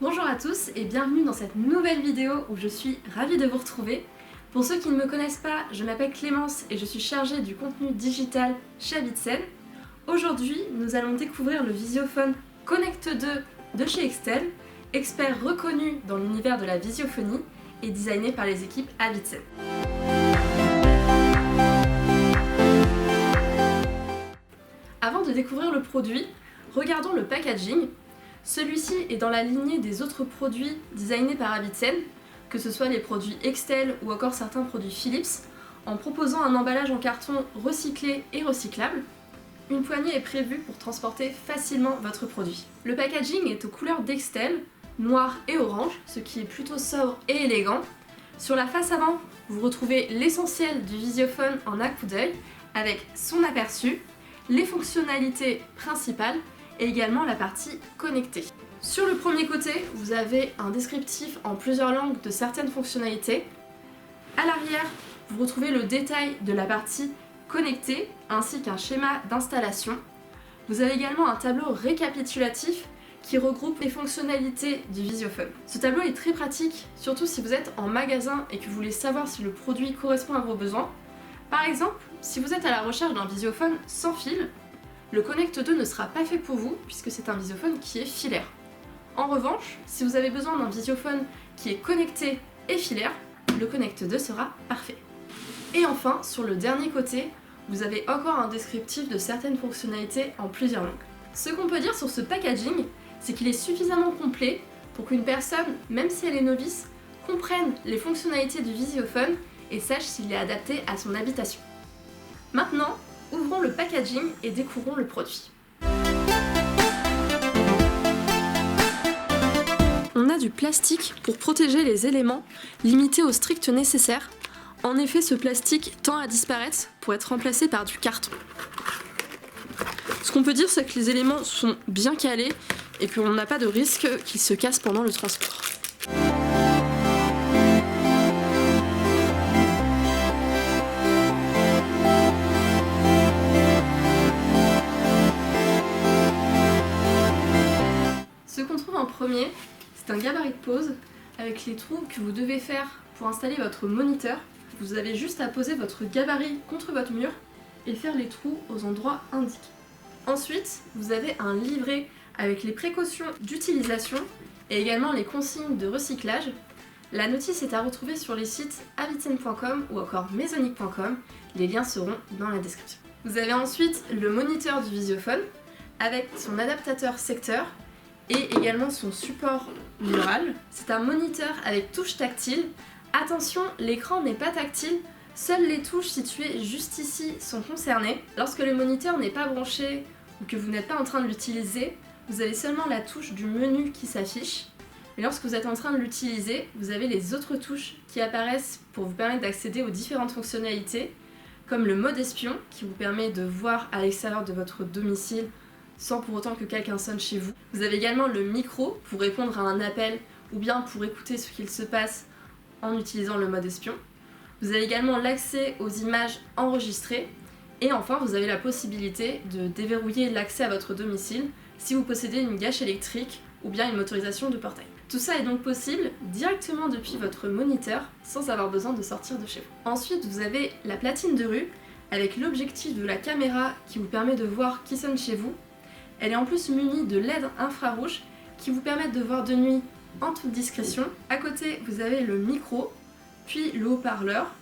Bonjour à tous et bienvenue dans cette nouvelle vidéo où je suis ravie de vous retrouver. Pour ceux qui ne me connaissent pas, je m'appelle Clémence et je suis chargée du contenu digital chez Habitsen. Aujourd'hui, nous allons découvrir le Visiophone Connect 2 de chez Extel, expert reconnu dans l'univers de la visiophonie et designé par les équipes Habitsen. Avant de découvrir le produit, regardons le packaging. Celui-ci est dans la lignée des autres produits designés par Habitsen, que ce soit les produits Extel ou encore certains produits Philips, en proposant un emballage en carton recyclé et recyclable. Une poignée est prévue pour transporter facilement votre produit. Le packaging est aux couleurs d'Extel, noir et orange, ce qui est plutôt sobre et élégant. Sur la face avant, vous retrouvez l'essentiel du Visiophone en un coup d'œil, avec son aperçu, les fonctionnalités principales, et également la partie connectée. Sur le premier côté, vous avez un descriptif en plusieurs langues de certaines fonctionnalités. À l'arrière, vous retrouvez le détail de la partie connectée ainsi qu'un schéma d'installation. Vous avez également un tableau récapitulatif qui regroupe les fonctionnalités du Visiophone. Ce tableau est très pratique, surtout si vous êtes en magasin et que vous voulez savoir si le produit correspond à vos besoins. Par exemple, si vous êtes à la recherche d'un Visiophone sans fil, le Connect 2 ne sera pas fait pour vous puisque c'est un Visiophone qui est filaire. En revanche, si vous avez besoin d'un Visiophone qui est connecté et filaire, le Connect 2 sera parfait. Et enfin, sur le dernier côté, vous avez encore un descriptif de certaines fonctionnalités en plusieurs langues. Ce qu'on peut dire sur ce packaging, c'est qu'il est suffisamment complet pour qu'une personne, même si elle est novice, comprenne les fonctionnalités du Visiophone et sache s'il est adapté à son habitation. Maintenant, ouvrons le packaging et découvrons le produit. On a du plastique pour protéger les éléments, limité au strict nécessaire. En effet, ce plastique tend à disparaître pour être remplacé par du carton. Ce qu'on peut dire, c'est que les éléments sont bien calés et qu'on n'a pas de risque qu'ils se cassent pendant le transport. Ce qu'on trouve en premier, c'est un gabarit de pose avec les trous que vous devez faire pour installer votre moniteur. Vous avez juste à poser votre gabarit contre votre mur et faire les trous aux endroits indiqués. Ensuite, vous avez un livret avec les précautions d'utilisation et également les consignes de recyclage. La notice est à retrouver sur les sites habitsen.com ou encore maisonic.com. Les liens seront dans la description. Vous avez ensuite le moniteur du Visiophone avec son adaptateur secteur et également son support mural. C'est un moniteur avec touche tactile. Attention, l'écran n'est pas tactile, seules les touches situées juste ici sont concernées. Lorsque le moniteur n'est pas branché ou que vous n'êtes pas en train de l'utiliser, vous avez seulement la touche du menu qui s'affiche. Mais lorsque vous êtes en train de l'utiliser, vous avez les autres touches qui apparaissent pour vous permettre d'accéder aux différentes fonctionnalités, comme le mode espion qui vous permet de voir à l'extérieur de votre domicile sans pour autant que quelqu'un sonne chez vous. Vous avez également le micro pour répondre à un appel ou bien pour écouter ce qu'il se passe en utilisant le mode espion. Vous avez également l'accès aux images enregistrées et enfin vous avez la possibilité de déverrouiller l'accès à votre domicile si vous possédez une gâche électrique ou bien une motorisation de portail. Tout ça est donc possible directement depuis votre moniteur sans avoir besoin de sortir de chez vous. Ensuite vous avez la platine de rue avec l'objectif de la caméra qui vous permet de voir qui sonne chez vous. Elle est en plus munie de LED infrarouge qui vous permettent de voir de nuit en toute discrétion. À côté, vous avez le micro, puis le haut-parleur,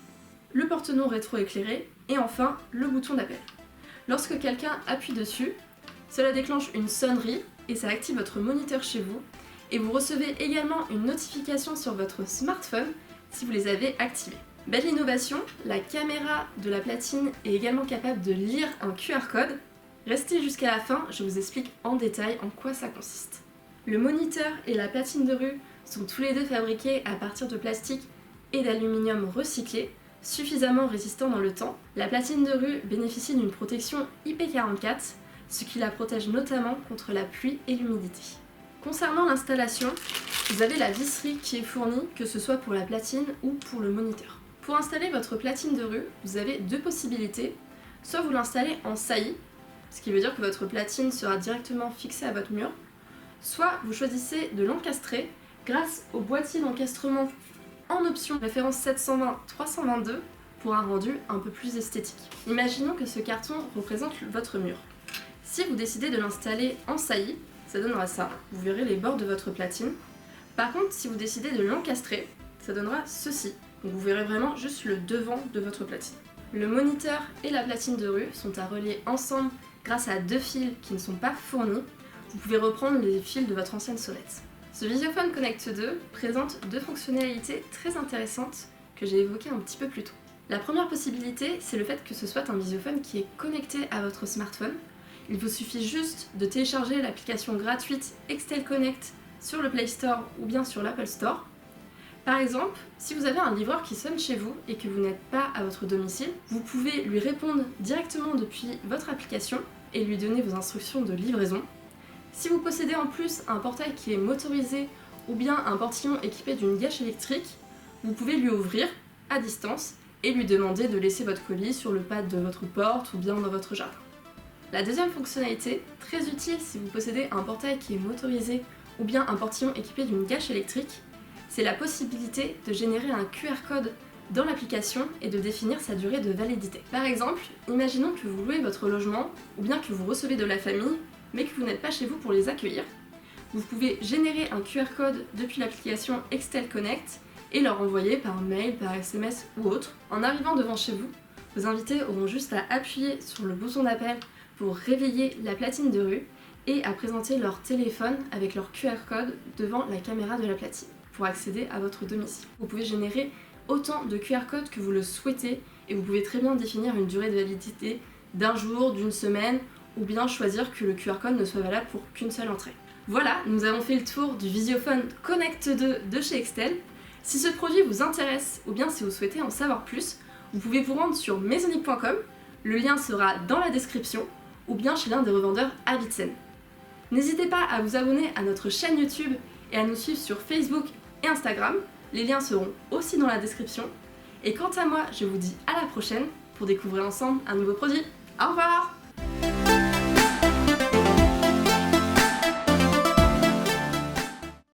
le porte-noms rétroéclairé et enfin le bouton d'appel. Lorsque quelqu'un appuie dessus, cela déclenche une sonnerie et ça active votre moniteur chez vous et vous recevez également une notification sur votre smartphone si vous les avez activés. Belle innovation, la caméra de la platine est également capable de lire un QR code. Restez jusqu'à la fin, je vous explique en détail en quoi ça consiste. Le moniteur et la platine de rue sont tous les deux fabriqués à partir de plastique et d'aluminium recyclé, suffisamment résistant dans le temps. La platine de rue bénéficie d'une protection IP44, ce qui la protège notamment contre la pluie et l'humidité. Concernant l'installation, vous avez la visserie qui est fournie, que ce soit pour la platine ou pour le moniteur. Pour installer votre platine de rue, vous avez deux possibilités. Soit vous l'installez en saillie, ce qui veut dire que votre platine sera directement fixée à votre mur, soit vous choisissez de l'encastrer grâce au boîtier d'encastrement en option référence 720-322 pour un rendu un peu plus esthétique. Imaginons que ce carton représente votre mur. Si vous décidez de l'installer en saillie, ça donnera ça. Vous verrez les bords de votre platine. Par contre, si vous décidez de l'encastrer, ça donnera ceci. Donc vous verrez vraiment juste le devant de votre platine. Le moniteur et la platine de rue sont à relier ensemble grâce à 2 fils qui ne sont pas fournis. Vous pouvez reprendre les fils de votre ancienne sonnette. Ce Visiophone Connect 2 présente 2 fonctionnalités très intéressantes que j'ai évoquées un petit peu plus tôt. La première possibilité, c'est le fait que ce soit un visiophone qui est connecté à votre smartphone. Il vous suffit juste de télécharger l'application gratuite Extel Connect sur le Play Store ou bien sur l'Apple Store. Par exemple, si vous avez un livreur qui sonne chez vous et que vous n'êtes pas à votre domicile, vous pouvez lui répondre directement depuis votre application et lui donner vos instructions de livraison. Si vous possédez en plus un portail qui est motorisé ou bien un portillon équipé d'une gâche électrique, vous pouvez lui ouvrir à distance et lui demander de laisser votre colis sur le pas de votre porte ou bien dans votre jardin. La deuxième fonctionnalité, très utile si vous possédez un portail qui est motorisé ou bien un portillon équipé d'une gâche électrique, c'est la possibilité de générer un QR code dans l'application et de définir sa durée de validité. Par exemple, imaginons que vous louez votre logement ou bien que vous recevez de la famille mais que vous n'êtes pas chez vous pour les accueillir. Vous pouvez générer un QR code depuis l'application Extel Connect et leur envoyer par mail, par SMS ou autre. En arrivant devant chez vous, vos invités auront juste à appuyer sur le bouton d'appel pour réveiller la platine de rue et à présenter leur téléphone avec leur QR code devant la caméra de la platine pour accéder à votre domicile. Vous pouvez générer autant de QR codes que vous le souhaitez et vous pouvez très bien définir une durée de validité d'1 jour, d'1 semaine ou bien choisir que le QR code ne soit valable pour qu'une seule entrée. Voilà, nous avons fait le tour du Visiophone Connect 2 de chez Extel. Si ce produit vous intéresse ou bien si vous souhaitez en savoir plus, vous pouvez vous rendre sur maisonic.com, le lien sera dans la description, ou bien chez l'un des revendeurs à Vitsen. N'hésitez pas à vous abonner à notre chaîne YouTube et à nous suivre sur Facebook et Instagram, les liens seront aussi dans la description. Et quant à moi, je vous dis à la prochaine pour découvrir ensemble un nouveau produit. Au revoir!